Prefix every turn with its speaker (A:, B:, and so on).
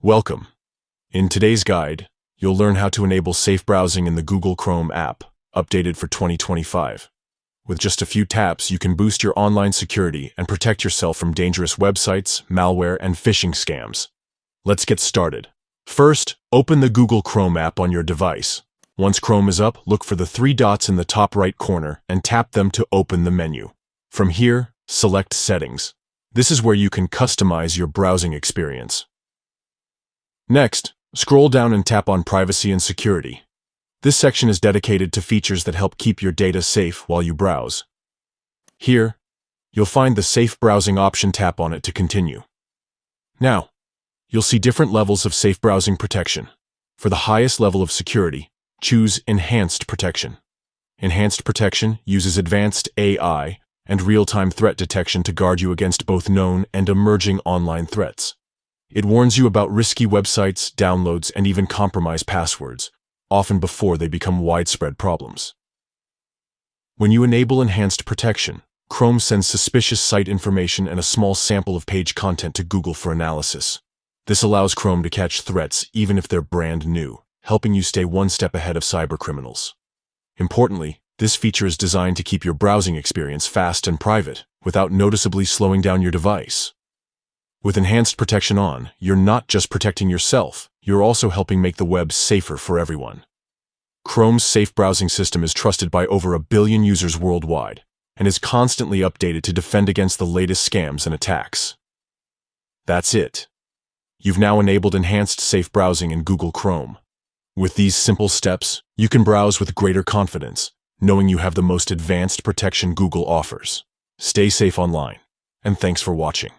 A: Welcome. In today's guide, you'll learn how to enable safe browsing in the Google Chrome app, updated for 2025. With just a few taps, you can boost your online security and protect yourself from dangerous websites, malware, and phishing scams. Let's get started. First, open the Google Chrome app on your device. Once Chrome is up, look for the three dots in the top right corner and tap them to open the menu. From here, select Settings. This is where you can customize your browsing experience. Next, scroll down and tap on Privacy and Security. This section is dedicated to features that help keep your data safe while you browse. Here, you'll find the Safe Browsing option. Tap on it to continue. Now, you'll see different levels of safe browsing protection. For the highest level of security, choose Enhanced Protection. Enhanced Protection uses advanced AI and real-time threat detection to guard you against both known and emerging online threats. It warns you about risky websites, downloads, and even compromised passwords, often before they become widespread problems. When you enable Enhanced Protection, Chrome sends suspicious site information and a small sample of page content to Google for analysis. This allows Chrome to catch threats even if they're brand new, helping you stay one step ahead of cybercriminals. Importantly, this feature is designed to keep your browsing experience fast and private, without noticeably slowing down your device. With Enhanced Protection on, you're not just protecting yourself, you're also helping make the web safer for everyone. Chrome's safe browsing system is trusted by over 1 billion users worldwide, and is constantly updated to defend against the latest scams and attacks. That's it. You've now enabled enhanced safe browsing in Google Chrome. With these simple steps, you can browse with greater confidence, knowing you have the most advanced protection Google offers. Stay safe online, and thanks for watching.